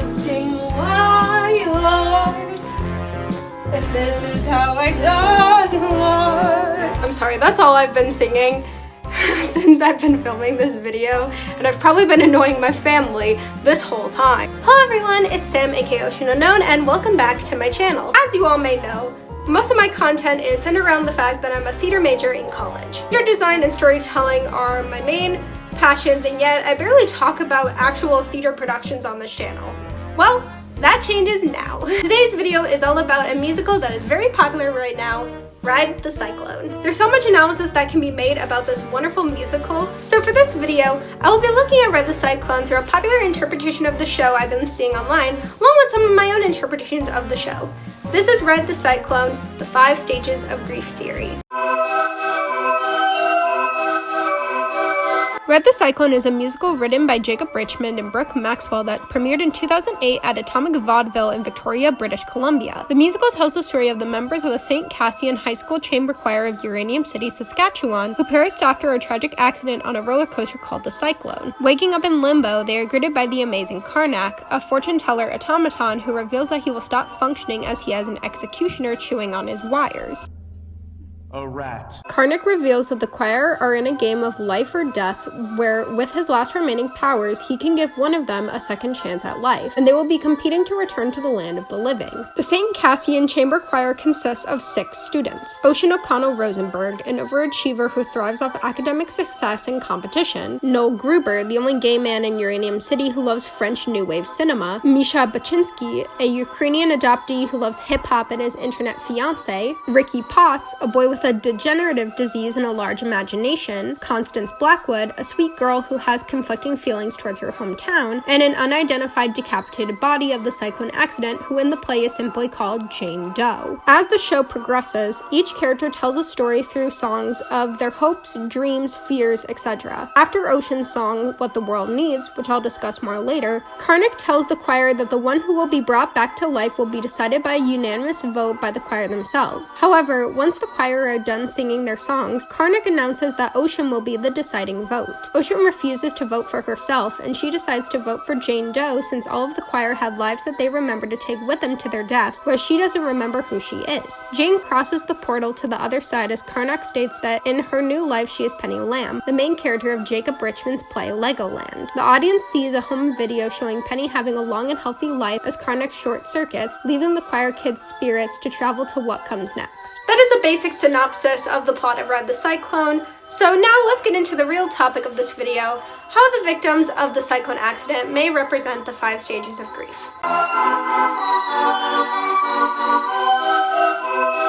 asking why, Lord, if this is how I die, Lord. I'm sorry, that's all I've been singing since I've been filming this video, and I've probably been annoying my family this whole time. Hello everyone, it's Sam aka Ocean Unknown, and welcome back to my channel. As you all may know, most of my content is centered around the fact that I'm a theater major in college. Theater design and storytelling are my main passions, and yet I barely talk about actual theater productions on this channel. Well, that changes now. Today's video is all about a musical that is very popular right now, Ride the Cyclone. There's so much analysis that can be made about this wonderful musical, so for this video, I will be looking at Ride the Cyclone through a popular interpretation of the show I've been seeing online, along with some of my own interpretations of the show. This is Ride the Cyclone, the 5 stages of grief theory. Ride the Cyclone is a musical written by Jacob Richmond and Brooke Maxwell that premiered in 2008 at Atomic Vaudeville in Victoria, British Columbia. The musical tells the story of the members of the St. Cassian High School Chamber Choir of Uranium City, Saskatchewan, who perished after a tragic accident on a roller coaster called the Cyclone. Waking up in limbo, they are greeted by the amazing Karnak, a fortune teller automaton who reveals that he will stop functioning as he has an executioner chewing on his wires. A rat. Karnak reveals that the choir are in a game of life or death where, with his last remaining powers, he can give one of them a second chance at life, and they will be competing to return to the land of the living. The St. Cassian Chamber Choir consists of 6 students. Ocean O'Connell Rosenberg, an overachiever who thrives off academic success and competition. Noel Gruber, the only gay man in Uranium City who loves French New Wave cinema. Mischa Baczynski, a Ukrainian adoptee who loves hip-hop and his internet fiancé. Ricky Potts, a boy with a degenerative disease and a large imagination. Constance Blackwood, a sweet girl who has conflicting feelings towards her hometown, and an unidentified decapitated body of the cyclone accident who in the play is simply called Jane Doe. As the show progresses, each character tells a story through songs of their hopes, dreams, fears, etc. After Ocean's song, What the World Needs, which I'll discuss more later, Karnak tells the choir that the one who will be brought back to life will be decided by a unanimous vote by the choir themselves. However, once the choir are done singing their songs, Karnak announces that Ocean will be the deciding vote. Ocean refuses to vote for herself, and she decides to vote for Jane Doe since all of the choir had lives that they remember to take with them to their deaths, whereas she doesn't remember who she is. Jane crosses the portal to the other side as Karnak states that in her new life she is Penny Lamb, the main character of Jacob Richmond's play Legoland. The audience sees a home video showing Penny having a long and healthy life as Karnak short circuits, leaving the choir kids' spirits to travel to what comes next. That is a basic synopsis of the plot of Ride the Cyclone. So now let's get into the real topic of this video, how the victims of the cyclone accident may represent the 5 stages of grief.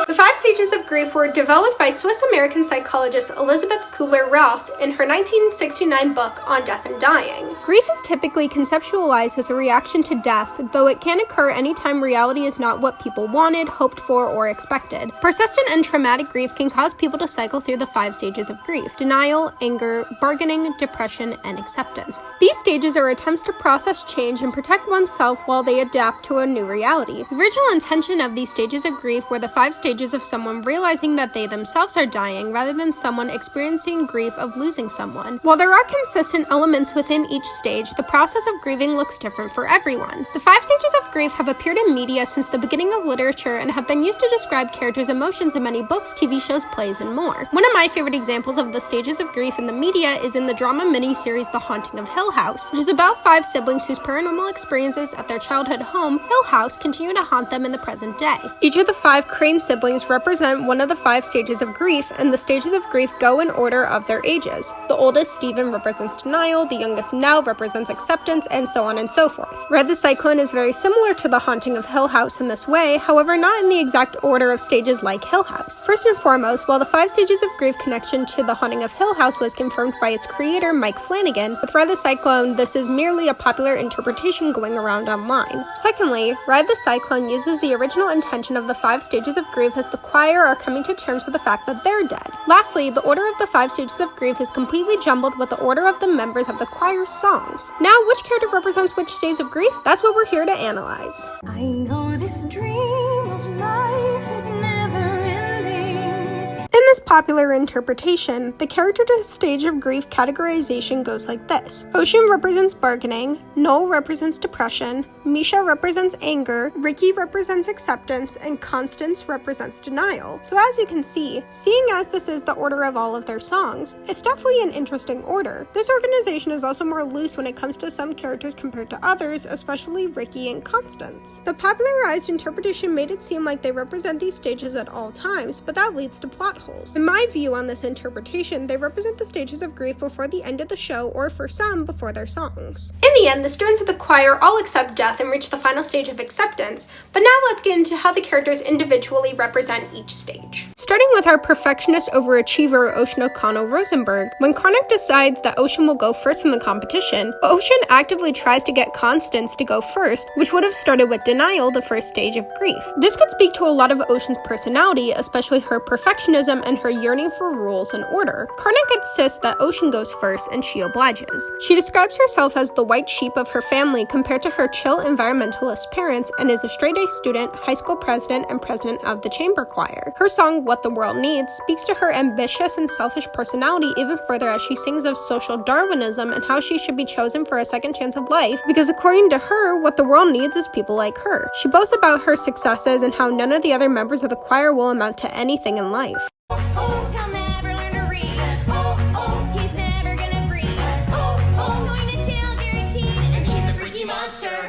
The 5 stages of grief were developed by Swiss-American psychologist Elizabeth Kubler-Ross in her 1969 book on death and dying. Grief is typically conceptualized as a reaction to death, though it can occur anytime reality is not what people wanted, hoped for, or expected. Persistent and traumatic grief can cause people to cycle through the 5 stages of grief: denial, anger, bargaining, depression, and acceptance. These stages are attempts to process change and protect oneself while they adapt to a new reality. The original intention of these stages of grief were the 5 stages of someone realizing that they themselves are dying rather than someone experiencing grief of losing someone. While there are consistent elements within each stage, the process of grieving looks different for everyone. The 5 stages of grief have appeared in media since the beginning of literature and have been used to describe characters' emotions in many books, TV shows, plays, and more. One of my favorite examples of the stages of grief in the media is in the drama miniseries The Haunting of Hill House, which is about 5 siblings whose paranormal experiences at their childhood home, Hill House, continue to haunt them in the present day. Each of the 5 Crane siblings represent one of the 5 stages of grief, and the stages of grief go in order of their ages. The oldest, Stephen, represents denial, the youngest, Nell, represents acceptance, and so on and so forth. Ride the Cyclone is very similar to The Haunting of Hill House in this way, however not in the exact order of stages like Hill House. First and foremost, while the 5 stages of grief connection to The Haunting of Hill House was confirmed by its creator, Mike Flanagan, with Ride the Cyclone, this is merely a popular interpretation going around online. Secondly, Ride the Cyclone uses the original intention of the 5 stages of grief as the choir are coming to terms with the fact that they're dead. Lastly, the order of the 5 stages of grief is completely jumbled with the order of the members of the choir's songs. Now, which character represents which stage of grief? That's what we're here to analyze. I know this dream of life is never ending. In this popular interpretation, the character to stage of grief categorization goes like this. Ocean represents bargaining, Noel represents depression, Mischa represents anger, Ricky represents acceptance, and Constance represents denial. So as you can see, seeing as this is the order of all of their songs, it's definitely an interesting order. This organization is also more loose when it comes to some characters compared to others, especially Ricky and Constance. The popularized interpretation made it seem like they represent these stages at all times, but that leads to plot holes. In my view on this interpretation, they represent the stages of grief before the end of the show, or for some, before their songs. In the end, the students of the choir all accept death and reach the final stage of acceptance, but now let's get into how the characters individually represent each stage. Starting with our perfectionist overachiever Ocean O'Connell Rosenberg, when Karnak decides that Ocean will go first in the competition, Ocean actively tries to get Constance to go first, which would have started with denial, the first stage of grief. This could speak to a lot of Ocean's personality, especially her perfectionism and her yearning for rules and order. Karnak insists that Ocean goes first, and she obliges. She describes herself as the white sheep of her family compared to her chill environmentalist parents, and is a straight-A student, high school president, and president of the chamber choir. Her song, What the World Needs, speaks to her ambitious and selfish personality even further as she sings of social Darwinism and how she should be chosen for a second chance of life, because according to her, what the world needs is people like her. She boasts about her successes and how none of the other members of the choir will amount to anything in life.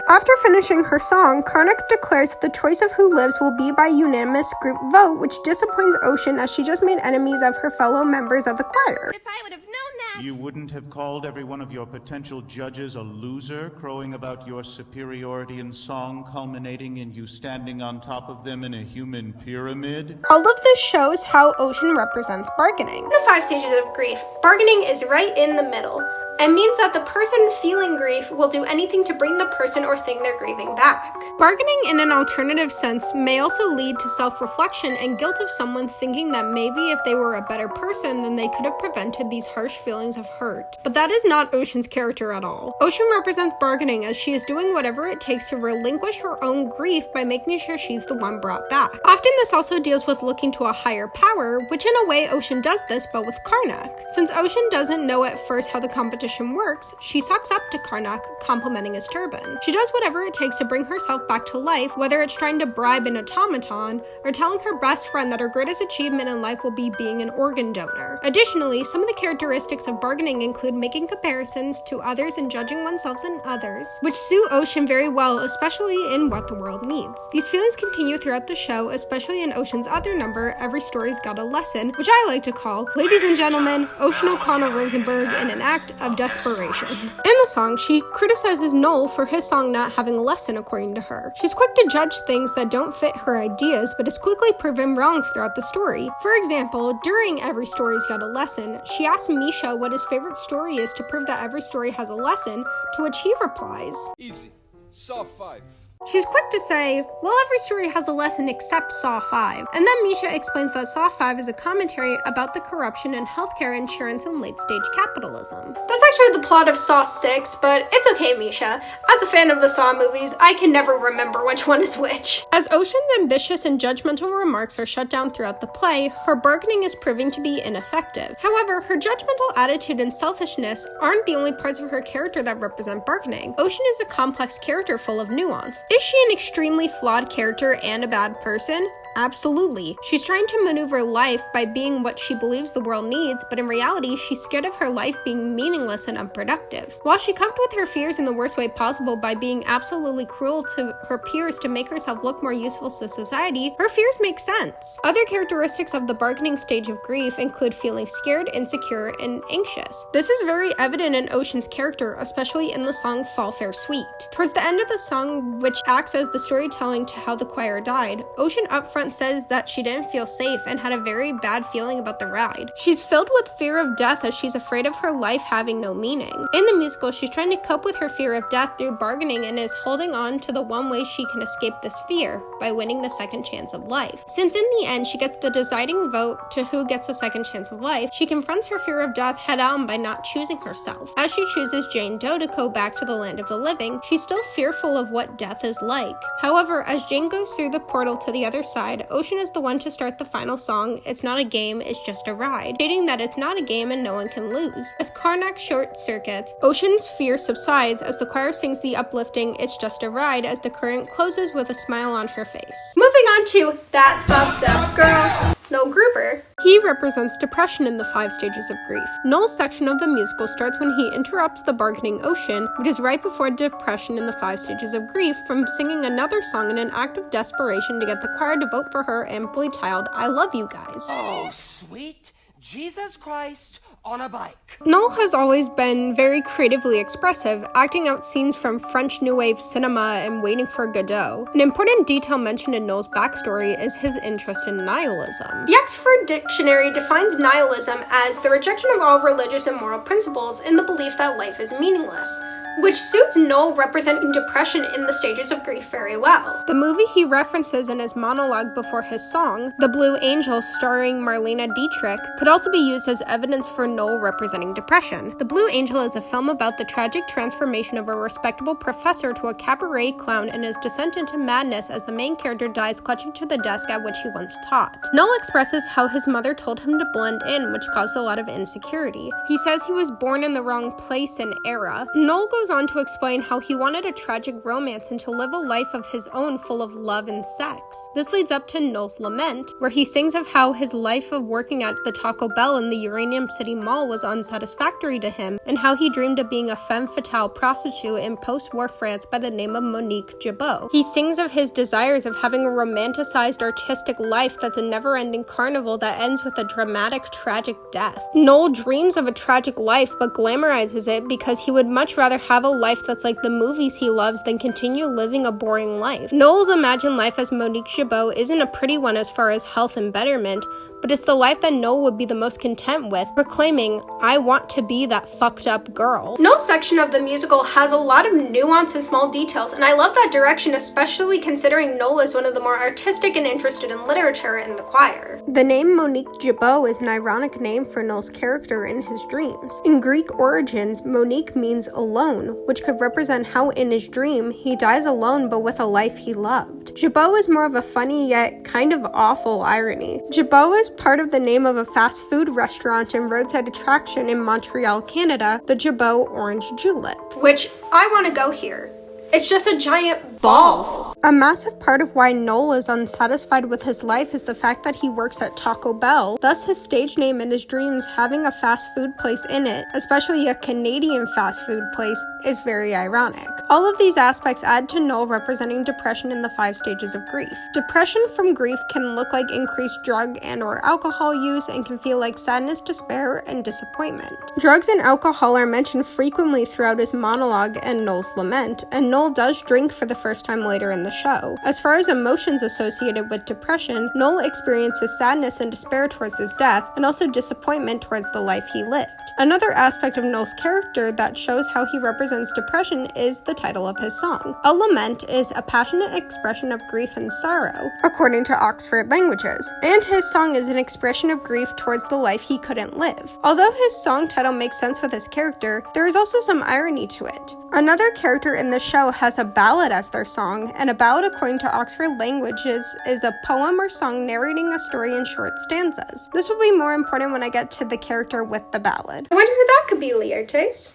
After finishing her song, Karnak declares that the choice of who lives will be by unanimous group vote, which disappoints Ocean as she just made enemies of her fellow members of the choir. If I would have known that! You wouldn't have called every one of your potential judges a loser, crowing about your superiority in song, culminating in you standing on top of them in a human pyramid? All of this shows how Ocean represents bargaining. In the 5 stages of grief, bargaining is right in the middle. It means that the person feeling grief will do anything to bring the person or thing they're grieving back. Bargaining in an alternative sense may also lead to self-reflection and guilt of someone thinking that maybe if they were a better person, then they could have prevented these harsh feelings of hurt. But that is not Ocean's character at all. Ocean represents bargaining as she is doing whatever it takes to relinquish her own grief by making sure she's the one brought back. Often this also deals with looking to a higher power, which in a way Ocean does this, but with Karnak. Since Ocean doesn't know at first how the competition works, she sucks up to Karnak, complimenting his turban. She does whatever it takes to bring herself back to life, whether it's trying to bribe an automaton or telling her best friend that her greatest achievement in life will be being an organ donor. Additionally, some of the characteristics of bargaining include making comparisons to others and judging oneself and others, which suit Ocean very well, especially in What the World Needs. These feelings continue throughout the show, especially in Ocean's other number, Every Story's Got a Lesson, which I like to call, ladies and gentlemen, Ocean O'Connell Rosenberg in an act of desperation. In the song, she criticizes Noel for his song not having a lesson according to her. She's quick to judge things that don't fit her ideas, but is quickly proven wrong throughout the story. For example, during Every Story's Got a Lesson, she asks Mischa what his favorite story is to prove that every story has a lesson, to which he replies, Easy. Saw 5. She's quick to say, well, every story has a lesson except Saw 5. And then Mischa explains that Saw 5 is a commentary about the corruption in healthcare insurance and late-stage capitalism. That's actually the plot of Saw 6, but it's okay, Mischa. As a fan of the Saw movies, I can never remember which one is which. As Ocean's ambitious and judgmental remarks are shut down throughout the play, her bargaining is proving to be ineffective. However, her judgmental attitude and selfishness aren't the only parts of her character that represent bargaining. Ocean is a complex character full of nuance. Is she an extremely flawed character and a bad person? Absolutely. She's trying to maneuver life by being what she believes the world needs, but in reality, she's scared of her life being meaningless and unproductive. While she coped with her fears in the worst way possible by being absolutely cruel to her peers to make herself look more useful to society, her fears make sense. Other characteristics of the bargaining stage of grief include feeling scared, insecure, and anxious. This is very evident in Ocean's character, especially in the song Fall Fair Sweet. Towards the end of the song, which acts as the storytelling to how the choir died, Ocean upfront says that she didn't feel safe and had a very bad feeling about the ride. She's filled with fear of death as she's afraid of her life having no meaning. In the musical, she's trying to cope with her fear of death through bargaining and is holding on to the one way she can escape this fear, by winning the second chance of life. Since in the end she gets the deciding vote to who gets the second chance of life, she confronts her fear of death head on by not choosing herself. As she chooses Jane Doe to go back to the land of the living, she's still fearful of what death is like. However, as Jane goes through the portal to the other side, ride, Ocean is the one to start the final song, "It's not a game, it's just a ride," stating that it's not a game and no one can lose. As Karnak short circuits, Ocean's fear subsides as the choir sings the uplifting "It's just a ride" as the current closes with a smile on her face. Moving on to That Fucked Up Girl, Noel Gruber. He represents depression in the 5 stages of grief. Noel's section of the musical starts when he interrupts the bargaining Ocean, which is right before depression in the 5 stages of grief, from singing another song in an act of desperation to get the choir to vote for her and boy child, "I love you guys." Oh, sweet Jesus Christ on a bike. Noel has always been very creatively expressive, acting out scenes from French New Wave cinema and Waiting for Godot. An important detail mentioned in Noel's backstory is his interest in nihilism. The Oxford Dictionary defines nihilism as the rejection of all religious and moral principles in the belief that life is meaningless, which suits Noel representing depression in the stages of grief very well. The movie he references in his monologue before his song, The Blue Angel starring Marlene Dietrich, could also be used as evidence for Noel representing depression. The Blue Angel is a film about the tragic transformation of a respectable professor to a cabaret clown and his descent into madness as the main character dies clutching to the desk at which he once taught. Noel expresses how his mother told him to blend in, which caused a lot of insecurity. He says he was born in the wrong place and era. Noel goes on to explain how he wanted a tragic romance and to live a life of his own full of love and sex. This leads up to Noel's lament, where he sings of how his life of working at the Taco Bell in the Uranium City Mall was unsatisfactory to him, and how he dreamed of being a femme fatale prostitute in post-war France by the name of Monique Gibot. He sings of his desires of having a romanticized artistic life that's a never-ending carnival that ends with a dramatic, tragic death. Noel dreams of a tragic life but glamorizes it because he would much rather have a life that's like the movies he loves than continue living a boring life. Noel's imagined life as Monique Gibot isn't a pretty one as far as health and betterment, but it's the life that Noel would be the most content with, proclaiming, "I want to be that fucked up girl." Noel's section of the musical has a lot of nuance and small details, and I love that direction, especially considering Noel is one of the more artistic and interested in literature in the choir. The name Monique Gibot is an ironic name for Noel's character in his dreams. In Greek origins, Monique means alone, which could represent how in his dream, he dies alone but with a life he loved. Gibot is more of a funny yet kind of awful irony. Gibot is part of the name of a fast food restaurant and roadside attraction in Montreal, Canada, the Gibot Orange Julep. Which, I want to go here. It's just a giant balls. A massive part of why Noel is unsatisfied with his life is the fact that he works at Taco Bell, thus his stage name in his dreams having a fast food place in it, especially a Canadian fast food place, is very ironic. All of these aspects add to Noel representing depression in the 5 stages of grief. Depression from grief can look like increased drug and/or alcohol use and can feel like sadness, despair, and disappointment. Drugs and alcohol are mentioned frequently throughout his monologue and Noel's lament, and Noel does drink for the first time later in the show. As far as emotions associated with depression, Noel experiences sadness and despair towards his death, and also disappointment towards the life he lived. Another aspect of Noel's character that shows how he represents depression is the title of his song. A lament is a passionate expression of grief and sorrow, according to Oxford Languages, and his song is an expression of grief towards the life he couldn't live. Although his song title makes sense with his character, there is also some irony to it. Another character in the show has a ballad as their song, and a ballad, according to Oxford Languages, is a poem or song narrating a story in short stanzas. This will be more important when I get to the character with the ballad. I wonder who that could be, Laertes.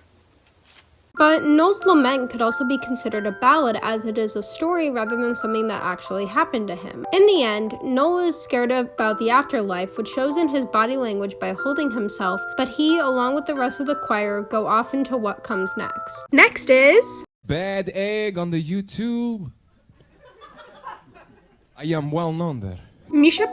But Noel's lament could also be considered a ballad as it is a story rather than something that actually happened to him. In the end, Noel is scared about the afterlife, which shows in his body language by holding himself, but he, along with the rest of the choir, go off into what comes next. Next is... Bad egg on the YouTube. I am well known there. Mischa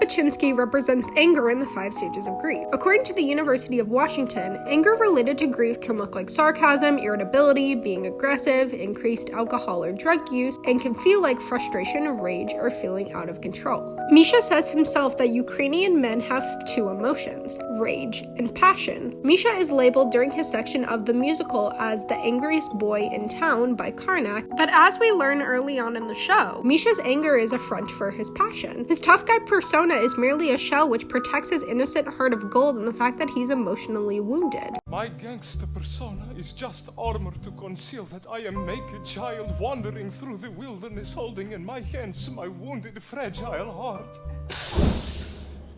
represents anger in the 5 stages of grief. According to the University of Washington, anger related to grief can look like sarcasm, irritability, being aggressive, increased alcohol or drug use, and can feel like frustration, rage, or feeling out of control. Mischa says himself that Ukrainian men have 2 emotions, rage and passion. Mischa is labeled during his section of the musical as the angriest boy in town by Karnak, but as we learn early on in the show, Mischa's anger is a front for his passion. His tough guy persona is merely a shell which protects his innocent heart of gold and the fact that he's emotionally wounded. My gangster persona is just armor to conceal that I am naked child wandering through the wilderness holding in my hands my wounded fragile heart.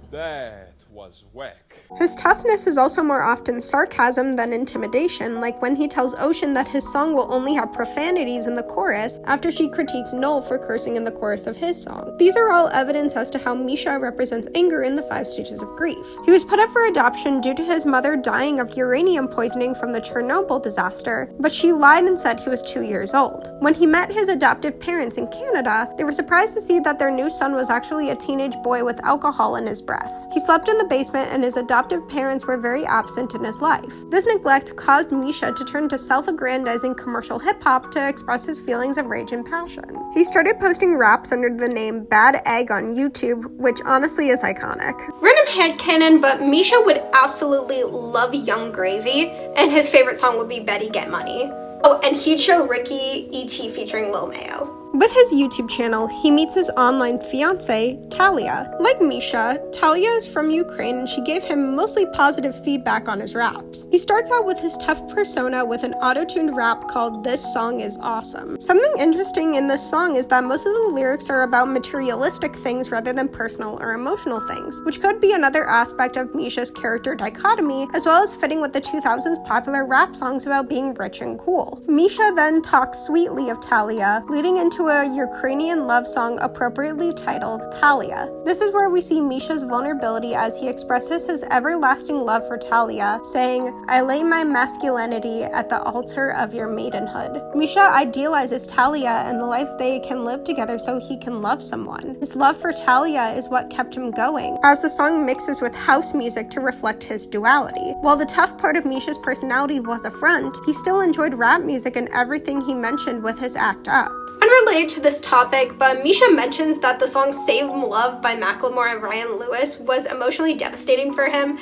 That was whack. His toughness is also more often sarcasm than intimidation, like when he tells Ocean that his song will only have profanities in the chorus after she critiques Noel for cursing in the chorus of his song. These are all evidence as to how Mischa represents anger in the 5 stages of grief. He was put up for adoption due to his mother dying of uranium poisoning from the Chernobyl disaster, but she lied and said he was 2 years old. When he met his adoptive parents in Canada, they were surprised to see that their new son was actually a teenage boy with alcohol in his breath. He slept in the basement and his adoptive parents were very absent in his life. This neglect caused Mischa to turn to self-aggrandizing commercial hip-hop to express his feelings of rage and passion. He started posting raps under the name Bad Egg on YouTube, which honestly is iconic. Random headcanon, but Mischa would absolutely love Young Gravy, and his favorite song would be Betty Get Money. Oh, and he'd show Ricky E.T. featuring Lil Mayo. With his YouTube channel, he meets his online fiancée, Talia. Like Mischa, Talia is from Ukraine and she gave him mostly positive feedback on his raps. He starts out with his tough persona with an auto-tuned rap called This Song Is Awesome. Something interesting in this song is that most of the lyrics are about materialistic things rather than personal or emotional things, which could be another aspect of Mischa's character dichotomy, as well as fitting with the 2000s popular rap songs about being rich and cool. Mischa then talks sweetly of Talia, leading into a Ukrainian love song appropriately titled Talia. This is where we see Mischa's vulnerability as he expresses his everlasting love for Talia, saying, I lay my masculinity at the altar of your maidenhood. Mischa idealizes Talia and the life they can live together so he can love someone. His love for Talia is what kept him going, as the song mixes with house music to reflect his duality. While the tough part of Mischa's personality was a front, he still enjoyed rap music and everything he mentioned with his act up. Unrelated to this topic, but Mischa mentions that the song Save Love by Macklemore and Ryan Lewis was emotionally devastating for him,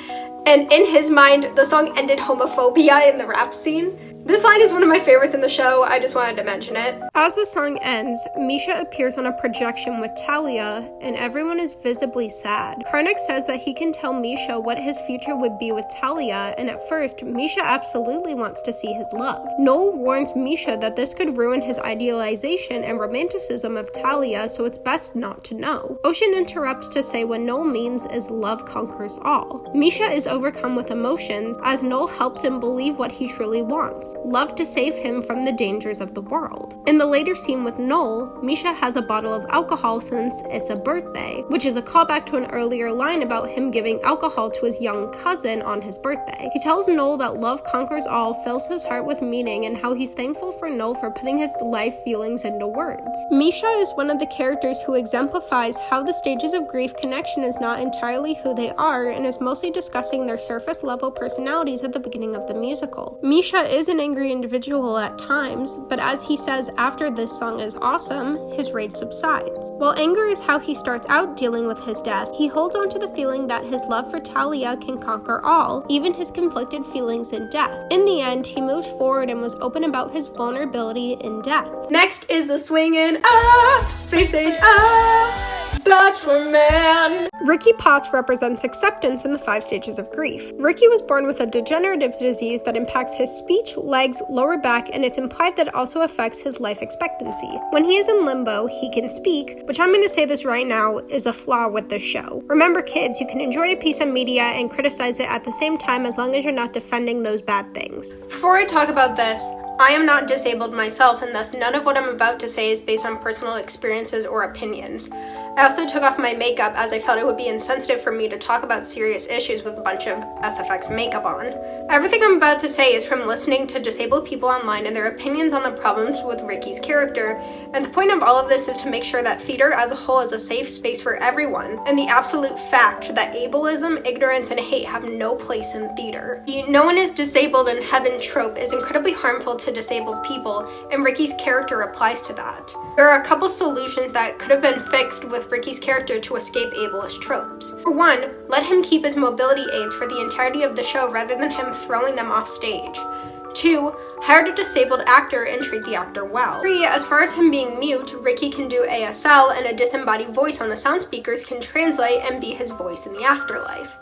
and in his mind, the song ended homophobia in the rap scene. This line is one of my favorites in the show, I just wanted to mention it. As the song ends, Mischa appears on a projection with Talia, and everyone is visibly sad. Karnak says that he can tell Mischa what his future would be with Talia, and at first, Mischa absolutely wants to see his love. Noel warns Mischa that this could ruin his idealization and romanticism of Talia, so it's best not to know. Ocean interrupts to say what Noel means is love conquers all. Mischa is overcome with emotions, as Noel helps him believe what he truly wants. Love to save him from the dangers of the world. In the later scene with Noel, Mischa has a bottle of alcohol since it's a birthday, which is a callback to an earlier line about him giving alcohol to his young cousin on his birthday. He tells Noel that love conquers all, fills his heart with meaning, and how he's thankful for Noel for putting his life feelings into words. Mischa is one of the characters who exemplifies how the stages of grief connection is not entirely who they are and is mostly discussing their surface level personalities at the beginning of the musical. Mischa is an angry individual at times, but as he says after This Song Is Awesome, his rage subsides. While anger is how he starts out dealing with his death, he holds on to the feeling that his love for Talia can conquer all, even his conflicted feelings in death. In the end, he moved forward and was open about his vulnerability in death. Next is the swingin' up, space age up, bachelor man. Ricky Potts represents acceptance in the 5 stages of grief. Ricky was born with a degenerative disease that impacts his speech, legs, lower back, and it's implied that it also affects his life expectancy. When he is in limbo, he can speak, which I'm going to say this right now is a flaw with this show. Remember kids, you can enjoy a piece of media and criticize it at the same time as long as you're not defending those bad things. Before I talk about this, I am not disabled myself, and thus none of what I'm about to say is based on personal experiences or opinions. I also took off my makeup as I felt it would be insensitive for me to talk about serious issues with a bunch of SFX makeup on. Everything I'm about to say is from listening to disabled people online and their opinions on the problems with Ricky's character, and the point of all of this is to make sure that theater as a whole is a safe space for everyone, and the absolute fact that ableism, ignorance, and hate have no place in theater. The no one is disabled in heaven trope is incredibly harmful to disabled people, and Ricky's character applies to that. There are a couple solutions that could have been fixed with Ricky's character to escape ableist tropes. For one, let him keep his mobility aids for the entirety of the show rather than him throwing them off stage. 2. Hire a disabled actor and treat the actor well. 3. As far as him being mute, Ricky can do ASL and a disembodied voice on the sound speakers can translate and be his voice in the afterlife.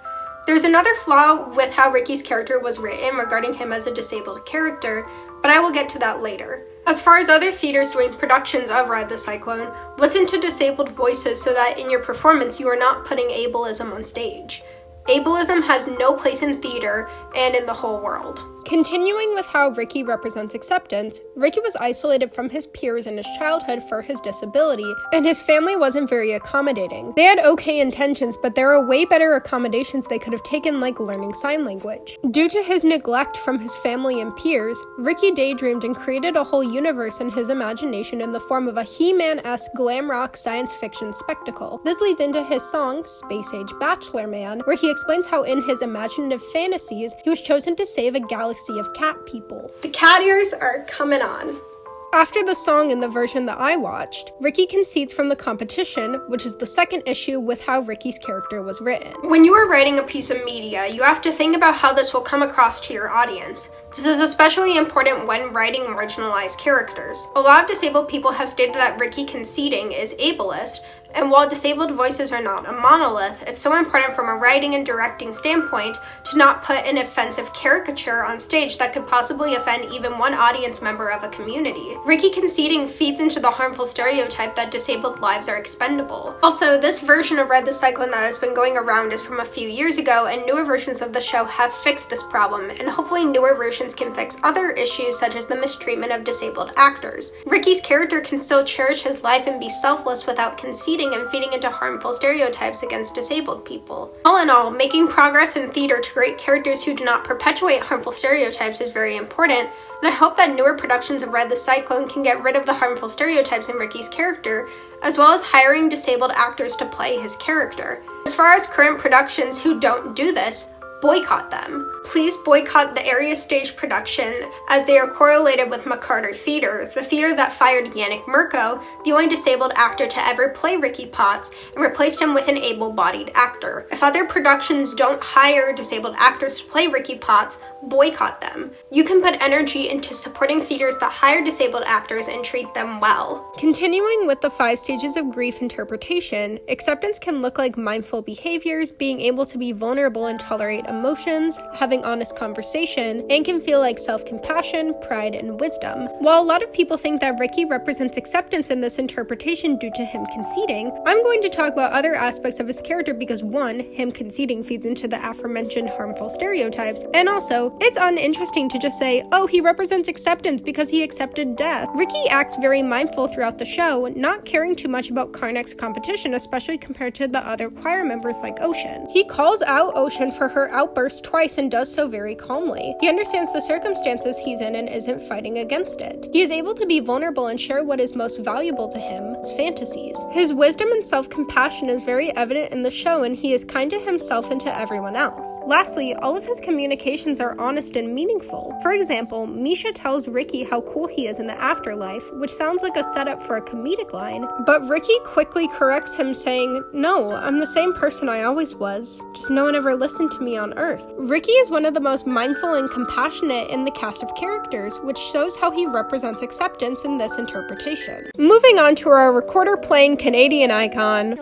There's another flaw with how Ricky's character was written regarding him as a disabled character, but I will get to that later. As far as other theaters doing productions of Ride the Cyclone, listen to disabled voices so that in your performance you are not putting ableism on stage. Ableism has no place in theater and in the whole world. Continuing with how Ricky represents acceptance, Ricky was isolated from his peers in his childhood for his disability, and his family wasn't very accommodating. They had okay intentions, but there are way better accommodations they could have taken, like learning sign language. Due to his neglect from his family and peers, Ricky daydreamed and created a whole universe in his imagination in the form of a He-Man-esque glam rock science fiction spectacle. This leads into his song, Space Age Bachelor Man, where he explains how in his imaginative fantasies, he was chosen to save a galaxy of cat people. The cat ears are coming on. After the song in the version that I watched, Ricky concedes from the competition, which is the second issue with how Ricky's character was written. When you are writing a piece of media, you have to think about how this will come across to your audience. This is especially important when writing marginalized characters. A lot of disabled people have stated that Ricky conceding is ableist, and while disabled voices are not a monolith, it's so important from a writing and directing standpoint to not put an offensive caricature on stage that could possibly offend even one audience member of a community. Ricky conceding feeds into the harmful stereotype that disabled lives are expendable. Also, this version of Ride the Cyclone that has been going around is from a few years ago, and newer versions of the show have fixed this problem, and hopefully newer versions can fix other issues such as the mistreatment of disabled actors. Ricky's character can still cherish his life and be selfless without conceding and feeding into harmful stereotypes against disabled people. All in all, making progress in theater to create characters who do not perpetuate harmful stereotypes is very important, and I hope that newer productions of Ride the Cyclone can get rid of the harmful stereotypes in Ricky's character, as well as hiring disabled actors to play his character. As far as current productions who don't do this, boycott them. Please boycott the area stage production, as they are correlated with McCarter Theater, the theater that fired Yannick Mirko, the only disabled actor to ever play Ricky Potts, and replaced him with an able-bodied actor. If other productions don't hire disabled actors to play Ricky Potts, boycott them. You can put energy into supporting theaters that hire disabled actors and treat them well. Continuing with the 5 stages of grief interpretation, acceptance can look like mindful behaviors, being able to be vulnerable and tolerate emotions, having honest conversation, and can feel like self-compassion, pride, and wisdom. While a lot of people think that Ricky represents acceptance in this interpretation due to him conceding, I'm going to talk about other aspects of his character because 1, him conceding feeds into the aforementioned harmful stereotypes, and also, it's uninteresting to just say, oh, he represents acceptance because he accepted death. Ricky acts very mindful throughout the show, not caring too much about Karnak's competition, especially compared to the other choir members like Ocean. He calls out Ocean for her outburst twice and does so very calmly. He understands the circumstances he's in and isn't fighting against it. He is able to be vulnerable and share what is most valuable to him, his fantasies. His wisdom and self-compassion is very evident in the show, and he is kind to himself and to everyone else. Lastly, all of his communications are honest and meaningful. For example, Mischa tells Ricky how cool he is in the afterlife, which sounds like a setup for a comedic line, but Ricky quickly corrects him saying, no, I'm the same person I always was, just no one ever listened to me on Earth. Ricky is one of the most mindful and compassionate in the cast of characters, which shows how he represents acceptance in this interpretation. Moving on to our recorder-playing Canadian icon.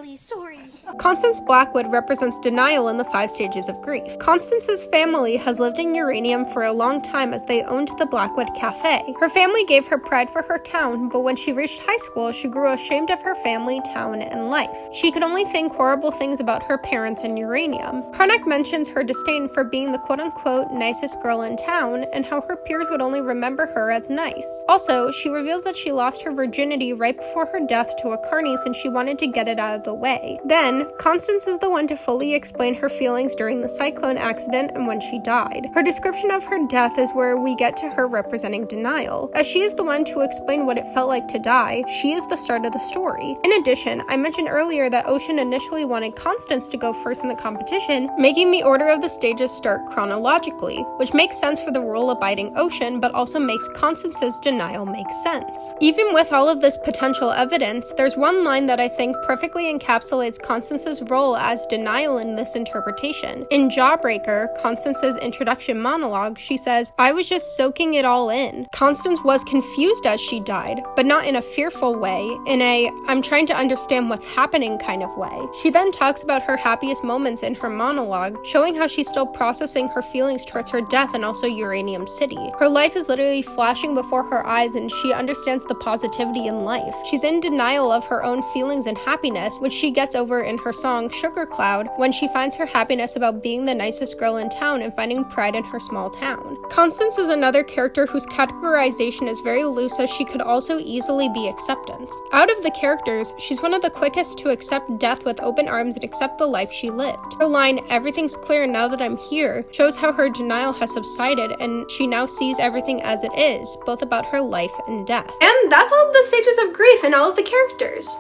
Constance Blackwood represents denial in the 5 stages of grief. Constance's family has lived in uranium for a long time as they owned the Blackwood Cafe. Her family gave her pride for her town, but when she reached high school, she grew ashamed of her family, town, and life. She could only think horrible things about her parents and uranium. Karnak mentions her disdain for being the quote-unquote nicest girl in town, and how her peers would only remember her as nice. Also, she reveals that she lost her virginity right before her death to a carny since she wanted to get it out of the way. Then, Constance is the one to fully explain her feelings during the cyclone accident and when she died. Her description of her death is where we get to her representing denial. As she is the one to explain what it felt like to die, she is the start of the story. In addition, I mentioned earlier that Ocean initially wanted Constance to go first in the competition, making the order of the stages start chronologically, which makes sense for the rule-abiding Ocean, but also makes Constance's denial make sense. Even with all of this potential evidence, there's one line that I think perfectly encapsulates Constance's Constance's role as denial in this interpretation. In Jawbreaker, Constance's introduction monologue, she says, "I was just soaking it all in." Constance was confused as she died, but not in a fearful way, in a "I'm trying to understand what's happening" kind of way. She then talks about her happiest moments in her monologue, showing how she's still processing her feelings towards her death and also Uranium City. Her life is literally flashing before her eyes and she understands the positivity in life. She's in denial of her own feelings and happiness, which she gets over in her song Sugar Cloud when she finds her happiness about being the nicest girl in town and finding pride in her small town. Constance is another character whose categorization is very loose, as she could also easily be acceptance. Out of the characters, she's one of the quickest to accept death with open arms and accept the life she lived. Her line, "Everything's clear now that I'm here," shows how her denial has subsided and she now sees everything as it is, both about her life and death. And that's all the stages of grief and all of the characters.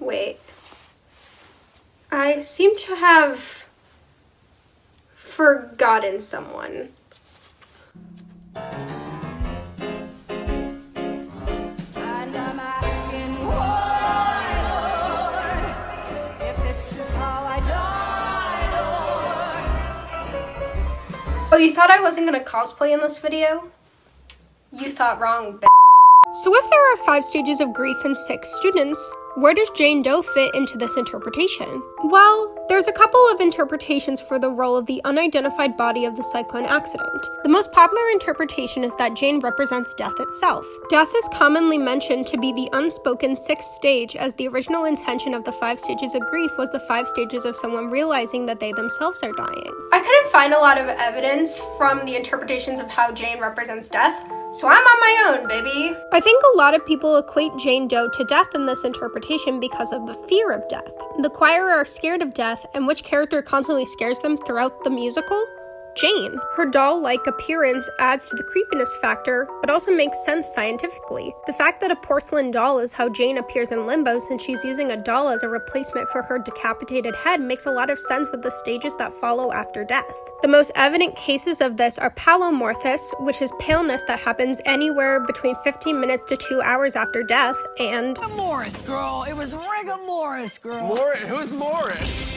Wait. I seem to have forgotten someone. And I'm asking, why, Lord, if this is how I die, Lord. Oh, you thought I wasn't gonna cosplay in this video? You thought wrong, So if there are 5 stages of grief and 6 students, where does Jane Doe fit into this interpretation? Well, there's a couple of interpretations for the role of the unidentified body of the cyclone accident. The most popular interpretation is that Jane represents death itself. Death is commonly mentioned to be the unspoken 6th stage, as the original intention of the 5 stages of grief was the 5 stages of someone realizing that they themselves are dying. I couldn't find a lot of evidence from the interpretations of how Jane represents death, so I'm on my own, baby. I think a lot of people equate Jane Doe to death in this interpretation because of the fear of death. The choir are scared of death, and which character constantly scares them throughout the musical? Jane. Her doll-like appearance adds to the creepiness factor, but also makes sense scientifically. The fact that a porcelain doll is how Jane appears in limbo, since she's using a doll as a replacement for her decapitated head, makes a lot of sense with the stages that follow after death. The most evident cases of this are palomorphis, which is paleness that happens anywhere between 15 minutes to 2 hours after death, and Rigor Mortis, girl. It was rigor Mortis, girl. Who's Morris?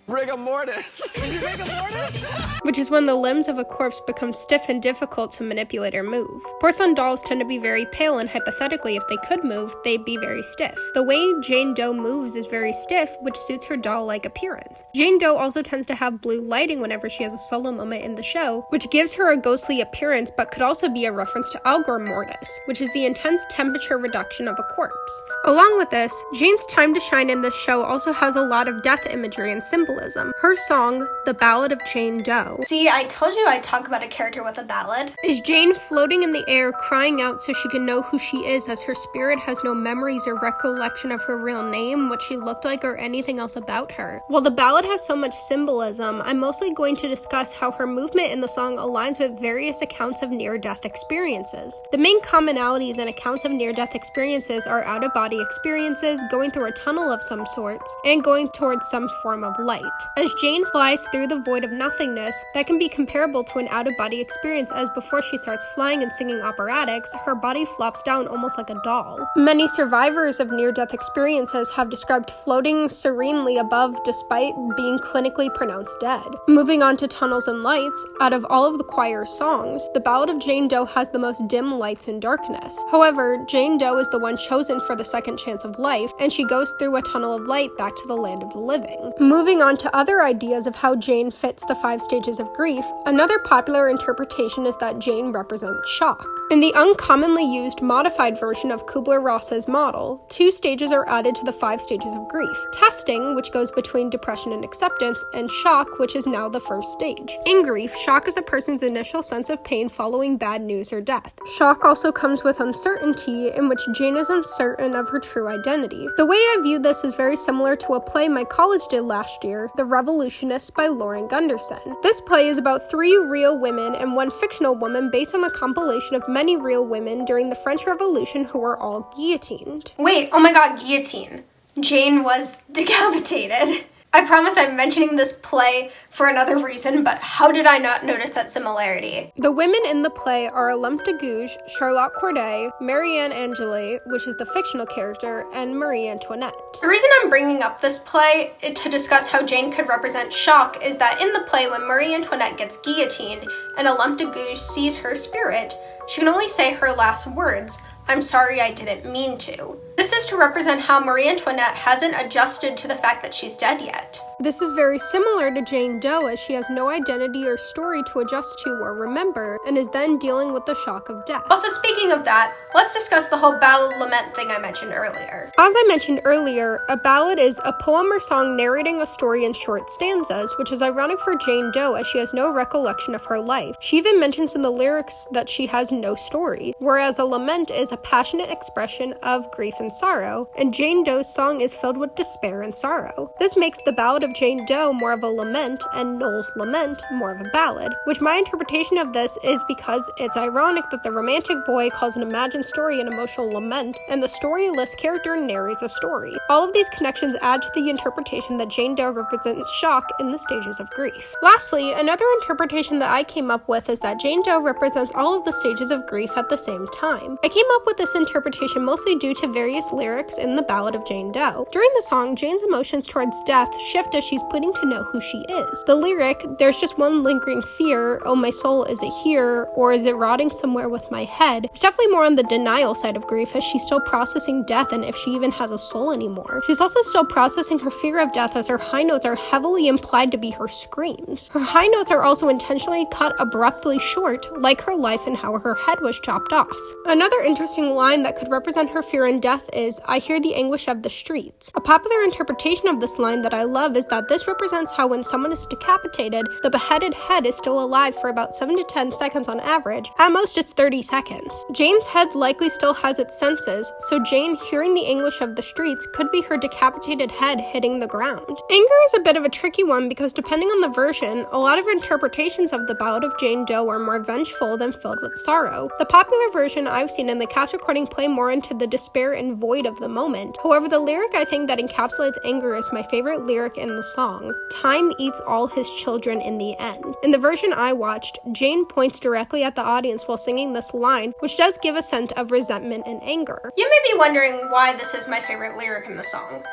Rigor mortis. Rigor mortis? which is when the limbs of a corpse become stiff and difficult to manipulate or move. Porcelain dolls tend to be very pale, and hypothetically, if they could move, they'd be very stiff. The way Jane Doe moves is very stiff, which suits her doll-like appearance. Jane Doe also tends to have blue lighting whenever she has a solo moment in the show, which gives her a ghostly appearance, but could also be a reference to rigor mortis, which is the intense temperature reduction of a corpse. Along with this, Jane's time to shine in this show also has a lot of death imagery and symbolism. Her song, The Ballad of Jane Doe. See, I told you I'd talk about a character with a ballad. Is Jane floating in the air, crying out so she can know who she is, as her spirit has no memories or recollection of her real name, what she looked like, or anything else about her. While the ballad has so much symbolism, I'm mostly going to discuss how her movement in the song aligns with various accounts of near-death experiences. The main commonalities in accounts of near-death experiences are out-of-body experiences, going through a tunnel of some sorts, and going towards some form of light. As Jane flies through the void of nothingness, that can be comparable to an out-of-body experience, as before she starts flying and singing operatics, her body flops down almost like a doll. Many survivors of near-death experiences have described floating serenely above despite being clinically pronounced dead. Moving on to tunnels and lights, out of all of the choir's songs, the Ballad of Jane Doe has the most dim lights and darkness. However, Jane Doe is the one chosen for the second chance of life, and she goes through a tunnel of light back to the land of the living. Moving on to other ideas of how Jane fits the 5 stages of grief, another popular interpretation is that Jane represents shock. In the uncommonly used modified version of Kubler-Ross's model, 2 stages are added to the 5 stages of grief: testing, which goes between depression and acceptance, and shock, which is now the first stage. In grief, shock is a person's initial sense of pain following bad news or death. Shock also comes with uncertainty, in which Jane is uncertain of her true identity. The way I view this is very similar to a play my college did last year, The Revolutionists by Lauren Gunderson. This play is about 3 real women and 1 fictional woman based on a compilation of many real women during the French Revolution who were all guillotined. Wait, oh my god, guillotine. Jane was decapitated. I promise I'm mentioning this play for another reason, but how did I not notice that similarity? The women in the play are Olympe de Gouges, Charlotte Corday, Marianne Angeli, which is the fictional character, and Marie Antoinette. The reason I'm bringing up this play to discuss how Jane could represent shock is that in the play, when Marie Antoinette gets guillotined and Olympe de Gouges sees her spirit, she can only say her last words, "I'm sorry, I didn't mean to." This is to represent how Marie Antoinette hasn't adjusted to the fact that she's dead yet. This is very similar to Jane Doe, as she has no identity or story to adjust to or remember, and is then dealing with the shock of death. Also, speaking of that, let's discuss the whole ballad lament thing I mentioned earlier. As I mentioned earlier, a ballad is a poem or song narrating a story in short stanzas, which is ironic for Jane Doe, as she has no recollection of her life. She even mentions in the lyrics that she has no story, whereas a lament is a passionate expression of grief and sorrow, and Jane Doe's song is filled with despair and sorrow. This makes the Ballad of Jane Doe more of a lament, and Noel's lament more of a ballad, which my interpretation of this is because it's ironic that the romantic boy calls an imagined story an emotional lament, and the storyless character narrates a story. All of these connections add to the interpretation that Jane Doe represents shock in the stages of grief. Lastly, another interpretation that I came up with is that Jane Doe represents all of the stages of grief at the same time. I came up with this interpretation mostly due to various lyrics in the Ballad of Jane Doe. During the song, Jane's emotions towards death shift as she's pleading to know who she is. The lyric, "There's just one lingering fear, oh my soul, is it here, or is it rotting somewhere with my head?" It's definitely more on the denial side of grief, as she's still processing death and if she even has a soul anymore. She's also still processing her fear of death, as her high notes are heavily implied to be her screams. Her high notes are also intentionally cut abruptly short, like her life and how her head was chopped off. Another interesting line that could represent her fear in death is, "I hear the anguish of the streets." A popular interpretation of this line that I love is that this represents how when someone is decapitated, the beheaded head is still alive for about 7 to 10 seconds on average. At most, it's 30 seconds. Jane's head likely still has its senses, so Jane hearing the anguish of the streets could be her decapitated head hitting the ground. Anger is a bit of a tricky one because depending on the version, a lot of interpretations of the Ballad of Jane Doe are more vengeful than filled with sorrow. The popular version I've seen in the cast recording play more into the despair and void of the moment. However, the lyric I think that encapsulates anger is my favorite lyric in the song. "Time eats all his children in the end." In the version I watched, Jane points directly at the audience while singing this line, which does give a sense of resentment and anger. You may be wondering why this is my favorite lyric in the song.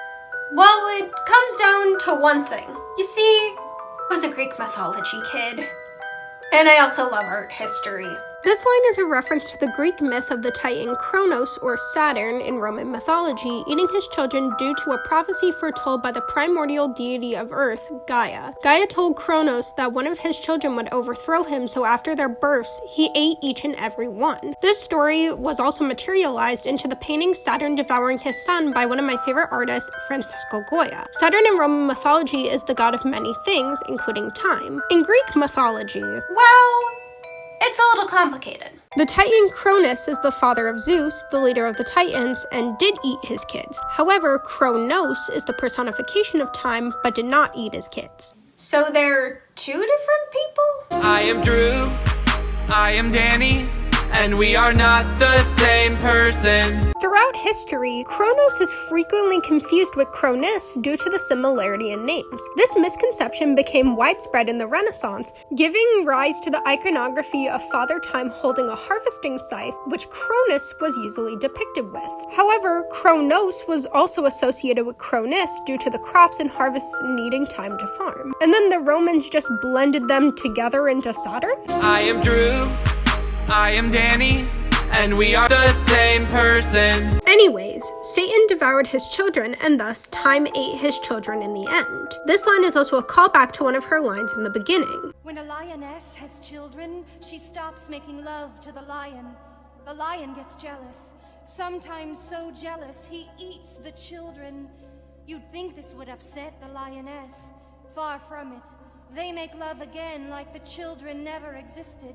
Well, it comes down to one thing. You see, I was a Greek mythology kid, and I also love art history. This line is a reference to the Greek myth of the Titan Kronos, or Saturn, in Roman mythology, eating his children due to a prophecy foretold by the primordial deity of Earth, Gaia. Gaia told Kronos that one of his children would overthrow him, so after their births, he ate each and every one. This story was also materialized into the painting Saturn Devouring His Son by one of my favorite artists, Francesco Goya. Saturn in Roman mythology is the god of many things, including time. In Greek mythology, well, it's a little complicated. The Titan Cronus is the father of Zeus, the leader of the Titans, and did eat his kids. However, Kronos is the personification of time, but did not eat his kids. So they're two different people? I am Drew, I am Danny, and we are not the same person. Throughout history, Kronos is frequently confused with Cronus due to the similarity in names. This misconception became widespread in the Renaissance, giving rise to the iconography of Father Time holding a harvesting scythe, which Cronus was usually depicted with. However, Kronos was also associated with Cronus due to the crops and harvests needing time to farm. And then the Romans just blended them together into Saturn? I am Drew, I am Danny, and we are the same person. Anyways, Satan devoured his children, and thus time ate his children in the end. This line is also a callback to one of her lines in the beginning. When a lioness has children, she stops making love to the lion. The lion gets jealous, sometimes so jealous he eats the children. You'd think this would upset the lioness. Far from it. They make love again like the children never existed.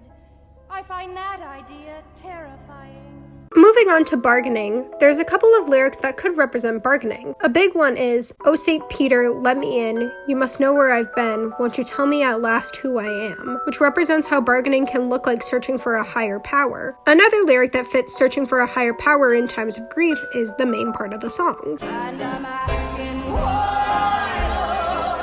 I find that idea terrifying. Moving on to bargaining, there's a couple of lyrics that could represent bargaining. A big one is, "Oh St. Peter, let me in. You must know where I've been. Won't you tell me at last who I am?" Which represents how bargaining can look like searching for a higher power. Another lyric that fits searching for a higher power in times of grief is the main part of the song. And I'm asking why,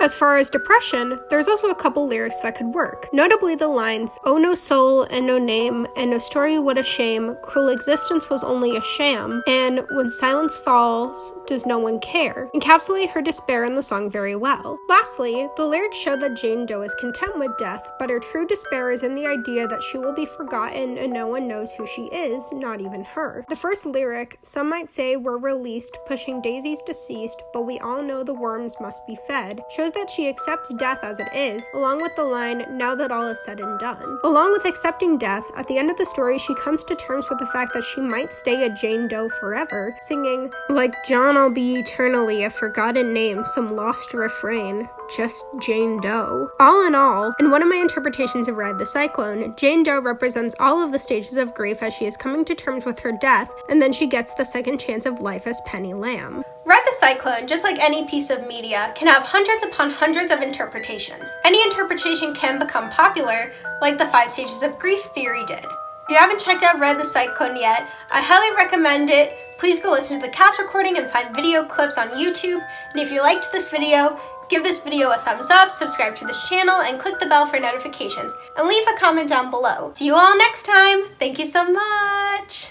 As far as depression, there's also a couple lyrics that could work. Notably the lines, "Oh no soul and no name, and no story what a shame, cruel existence was only a sham," and "When silence falls, does no one care," encapsulate her despair in the song very well. Lastly, the lyrics show that Jane Doe is content with death, but her true despair is in the idea that she will be forgotten and no one knows who she is, not even her. The first lyric, "Some might say we're released, pushing daisies deceased, but we all know the worms must be fed," shows that she accepts death as it is, along with the line, "Now that all is said and done." Along with accepting death, at the end of the story she comes to terms with the fact that she might stay a Jane Doe forever, singing, "Like John I'll be eternally a forgotten name, some lost refrain, just Jane Doe." All in all, in one of my interpretations of Ride the Cyclone, Jane Doe represents all of the stages of grief as she is coming to terms with her death, and then she gets the second chance of life as Penny Lamb. Ride the Cyclone, just like any piece of media, can have hundreds upon hundreds of interpretations. Any interpretation can become popular, like the 5 stages of grief theory did. If you haven't checked out Ride the Cyclone yet, I highly recommend it. Please go listen to the cast recording and find video clips on YouTube. And if you liked this video, give this video a thumbs up, subscribe to this channel, and click the bell for notifications. And leave a comment down below. See you all next time. Thank you so much.